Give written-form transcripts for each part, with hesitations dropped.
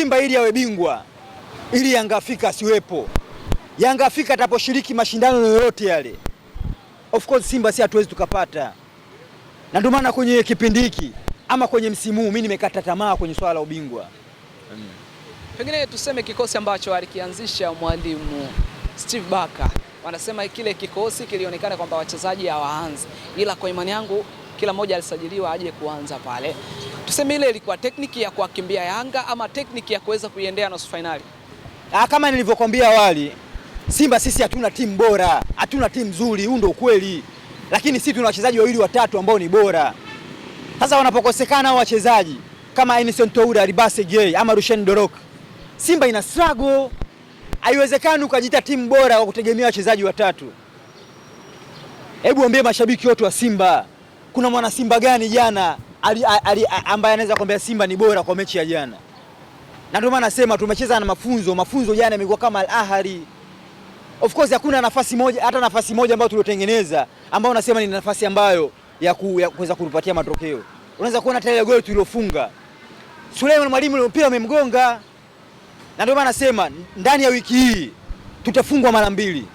Simba ili awe bingwa, ili Yanga Afrika asiwepo. Yanga Afrika ataposhiriki mashindano yoyote yale, of course Simba si hatuwezi tukapata. Na ndio maana kwenye kipindi hiki ama kwenye msimu mimi nimekata tamaa kwenye swala la ubingwa. Pengine tuseme kikosi ambacho alikianzisha mwalimu Steve Barker, wanasema kile kikosi kilionekana kwamba wachezaji hawaanzi, ila kwa imani yangu kila mmoja alisajiliwa aje kuanza pale. Tuseme ile ilikuwa tekniki ya kuwakimbia Yanga ama tekniki ya kuweza kuiendea nusu finali? Kama nilivyokuambia awali, Simba sisi hatuna timu bora, hatuna timu nzuri, huo ndio ukweli. Lakini sisi tuna wachezaji wawili watatu ambao ni bora. Sasa wanapokosekana hao wachezaji kama Innocent Ntoura, Alibase Gay ama Rushen Dorok, Simba ina struggle. Haiwezekani ukajiita timu bora kwa kutegemea wachezaji watatu. Hebu ambie mashabiki wote wa Simba, kuna mwana Simba gani jana ambaye anaweza kuambia Simba ni bora kwa mechi ya jana? Na ndio maana nasema tumecheza na mafunzo jana yamekuwa kama Al-Ahly. Of course hakuna nafasi moja, hata nafasi moja ambayo tuliotengeneza ambayo unasema ni nafasi ambayo ya kuweza kutupatia matokeo. Unaweza kuona tayari goli tulilofunga, Suleiman Mwalimu mpira umemgonga. Na ndio maana nasema ndani ya wiki hii tutafungwa mara mbili.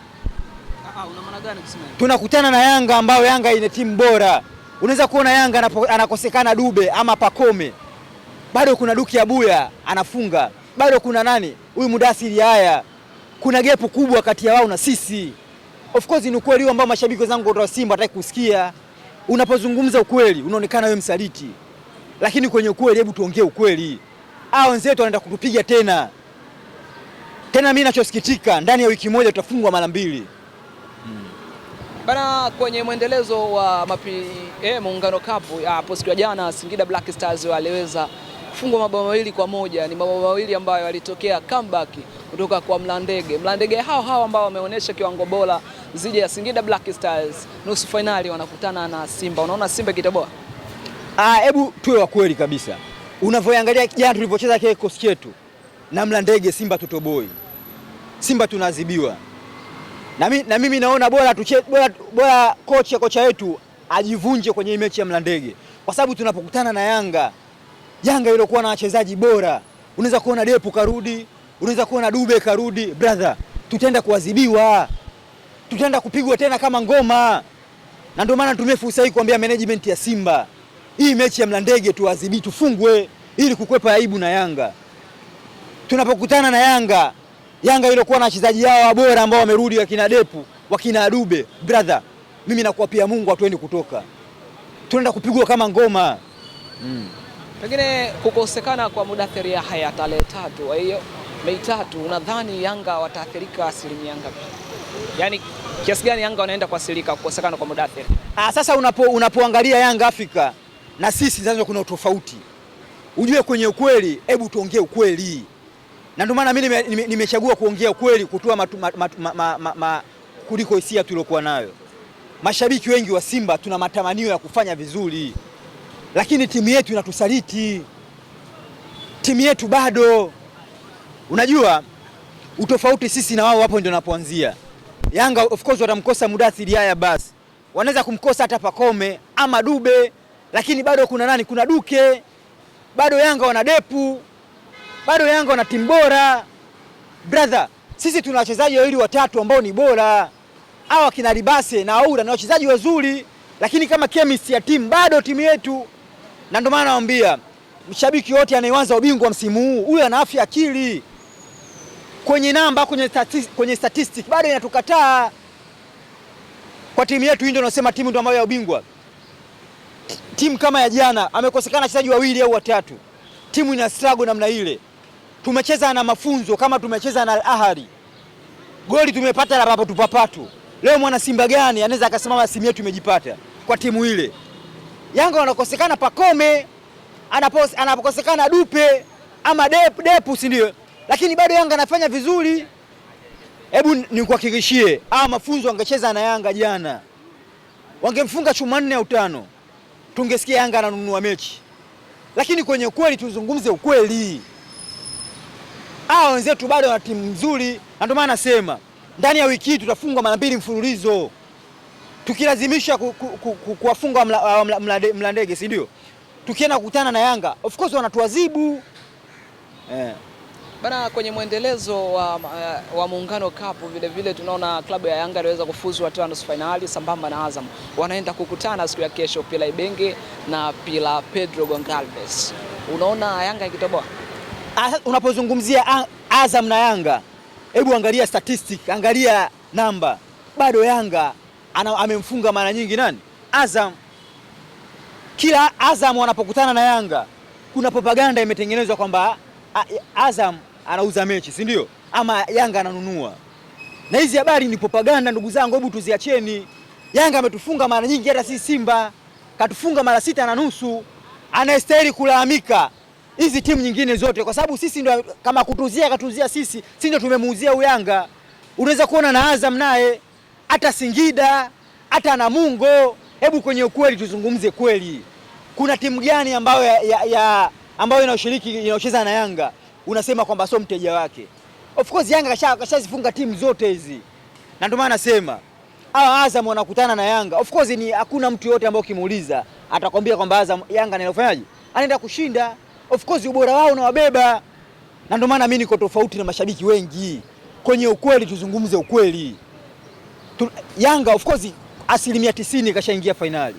Una maana gani kusema? Tunakutana na Yanga ambayo Yanga ina timu bora. Unaweza kuona Yanga anakosekana Dube ama Pakome, bado kuna Duki Abuya anafunga, bado kuna nani huyu Mudathiri. Haya, kuna gepu kubwa kati ya wao na sisi. Of course ni ukweli ambao mashabiki wenzangu wa Simba hataki kusikia. Unapozungumza ukweli unaonekana wewe msaliti, lakini kwenye ukweli, hebu tuongee ukweli. Hao wenzetu wanaenda kutupiga tena. Mimi ninachosikitika, ndani ya wiki moja tutafungwa mara mbili. Bana, kwenye mwendelezo wa Muungano Cup hapo siku ya jana, Singida Black Stars waliweza kufungwa mabao mawili kwa moja. Ni mabao mawili ambayo yalitokea comeback kutoka kwa Mlandege. Mlandege hao ambao wameonyesha kiwango bora zidi ya Singida Black Stars. Nusu finali wanakutana na Simba. Unaona Simba kitaboa? Hebu tuwe wa kweli kabisa. Unavyoangalia jana tulipocheza kikosi chetu na Mlandege, Simba tutoboi. Simba tunaadhibiwa. Na mimi naona bora kocha wetu ajivunje kwenye mechi ya Mlandege, kwa sababu tunapokutana na Yanga ilikuwa na wachezaji bora. Unaweza kuona Depu karudi, unaweza kuona Dube karudi, brother, tutaenda kuadhibiwa. Tutaenda kupigwa tena kama ngoma. Na ndio maana natumia fursa hii kuambia management ya Simba, hii mechi ya Mlandege tuadhibi, tufungwe ili kukwepa aibu na Yanga. Tunapokutana na Yanga ilikuwa na wachezaji hao bora ambao wamerudi, wakina Depu, wakina Dube, brother, mimi nakuapia Mungu hatuendi kutoka. Tunaenda kupigwa kama ngoma. Pengine kukosekana kwa Mudathiri Yahya tarehe 3 hiyo Mei 3, unadhani Yanga wataathirika asilimia ngapi? Yaani kiasi gani Yanga wanaenda kuathirika kukosekana kwa Mudathiri? Sasa unapoangalia Yanga Afrika na sisi sasa kuna utofauti. Ujue kwenye ukweli, hebu tuongee ukweli. Na ndio maana mimi nimechagua kuongea ukweli, kutoa kuliko hisia tuliokuwa nayo. Mashabiki wengi wa Simba tuna matamanio ya kufanya vizuri, lakini timu yetu inatusaliti. Timu yetu bado. Unajua utofauti sisi na wao hapo ndio napoanzia. Yanga of course watamkosa Mudathiri haya basi. Wanaweza kumkosa hata Pakome ama Dube, lakini bado kuna nani? Kuna Duke. Bado Yanga wana Depu. Bado Yanga wana timu bora. Brother, sisi tuna wachezaji wawili watatu ambao ni bora. Hawa kina Alibase na Aura na wachezaji wazuri, lakini kama chemistry ya timu bado timu yetu. Na ndio maana naambia mshabiki wote anayeanza ubingwa msimu huu, huyu ana afya akili. Kwenye namba, kwenye statistic bado inatukataa. Kwa timu yetu hii ndio nasema timu ndio ambayo ya ubingwa. Timu kama ya jana amekosekana wachezaji wawili au watatu. Timu ina struggle namna ile. Tumecheza na mafunzo kama tumecheza na Al-Ahly. Goli tumepata la papatu. Leo mwana Simba gani anaweza akasimama simu yetu imejipata kwa timu ile? Yanga wanakosekana Pakome, anapokosekana Dupe ama Depu, si ndio? Lakini bado Yanga anafanya vizuri. Hebu nikuhakikishie, mafunzo angecheza na Yanga jana, wangemfunga chuma 4 au 5. Tungesikia Yanga ananunua mechi. Lakini kwenye ukweli tuzungumze ukweli. Wenzetu bado wana timu nzuri, na ndio maana nasema ndani ya wiki hii tutafungwa mara 2 mfululizo. Tukilazimisha kuwafunga Mlandege, si ndio? Tukienda kukutana na Yanga, of course wanatuadhibu. Bana, kwenye mwendelezo wa Muungano Cup vile vile tunaona klabu ya Yanga iliweza kufuzu hatua ya nusu finali sambamba na Azam. Wanaenda kukutana siku ya kesho Pila Ibenge na Pila Pedro Gonçalves. Unaona Yanga ikitoboa? Unapozungumzia Azam na Yanga, hebu angalia statistic, angalia namba. Bado Yanga amemfunga mara nyingi nani? Azam. Kila Azam wanapokutana na Yanga kuna propaganda imetengenezwa kwamba Azam anauza mechi, si ndio? Ama Yanga ananunua. Na hizi habari ni propaganda ndugu zangu, hebu tuziacheni. Yanga ametufunga mara nyingi, hata si Simba katufunga mara 6.5. Anastahili kulalamika hizi timu nyingine zote, kwa sababu sisi ndio kama katuzia sisi ndio tumemuuzia Yanga. Unaweza kuona na Azam naye, hata Singida, hata Namungo. Hebu kwenye ukweli tuzungumze kweli. Kuna timu gani ambayo inaocheza na Yanga unasema kwamba sio mteja wake? Of course Yanga kashazifunga timu zote hizi. Na ndio maana nasema hawa Azam wanakutana na Yanga. Of course ni hakuna mtu yote ambaye ukimuuliza atakwambia kwamba Yanga anafanyaje? Anaenda kushinda. Of course ubora wao unawabeba. Na ndio maana mimi niko tofauti na mashabiki wengi. Kwenye ukweli tuzungumze ukweli. Yanga of course 90% kashaingia finali.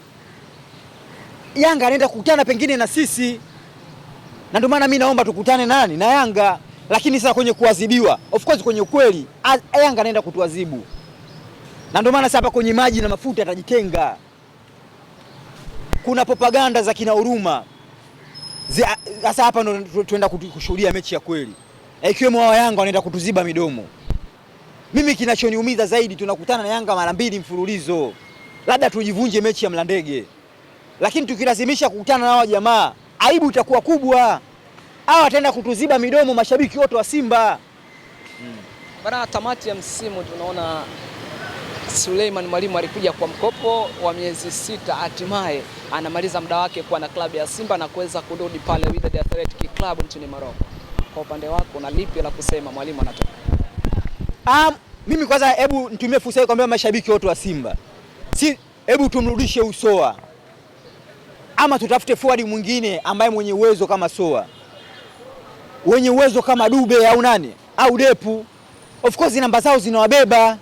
Yanga anaenda kukutana pengine na sisi. Na ndio maana mimi naomba tukutane na Yanga. Lakini sasa kwenye kuadhibiwa, of course kwenye ukweli Yanga anaenda kutuadhibu. Na ndio maana sasa hapa kwenye maji na mafuta atajitenga. Kuna propaganda za kina Huruma. Sasa hapa ndio tuenda kushuhudia mechi ya kweli. Ikiwemo wao Yanga wanaenda kutuziba midomo. Mimi kinachoniumiza zaidi tunakutana na Yanga mara 2 mfululizo. Labda tujivunje mechi ya Mlandege. Lakini tukilazimisha kukutana na hao jamaa, aibu itakuwa kubwa. Hao wataenda kutuziba midomo mashabiki wote wa Simba. Bana, tamati ya msimu tunaona Suleiman Mwalimu alikuja kwa mkopo wa miezi 6, hatimaye anamaliza muda wake kwa na klabu ya Simba na kuweza kurudi pale Wydad Athletic Club nchini Morocco. Kwa upande wako na lipi la kusema Mwalimu anatoka? Mimi kwanza hebu nitumie fursa hii kuambia mashabiki wote wa Simba. Hebu tumrudishe Usoa. Ama tutafute forward mwingine ambaye mwenye uwezo kama Soa. Wenye uwezo kama Dube au nani? Au Depu. Of course namba zao zinawabeba.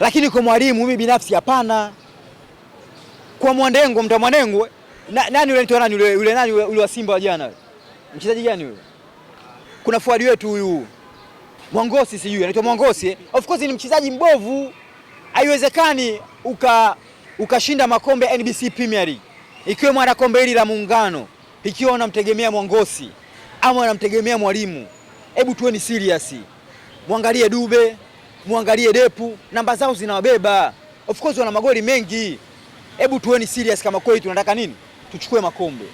Lakini kwa Mwalimu mimi binafsi hapana. Kwa Mwandengo, Mwandengo, nani yule anaitwa nani yule nani yule wa Simba wa jana? Mchezaji gani yule? Kuna forward wetu huyu Mwangosi, sijui anaitwa Mwangosi. Of course ni mchezaji mbovu. Haiwezekani ukashinda makombe NBC Premier League. Ikiwa mwana kombe hili la Muungano, ikiwa unamtegemea Mwangosi ama unamtegemea Mwalimu. Hebu tuweni serious. Muangalie Dube, muangalie Depu, namba zao zinawabeba. Of course wana magoli mengi. Hebu tuweni serious kama kweli tunataka nini? Tuchukue makombe.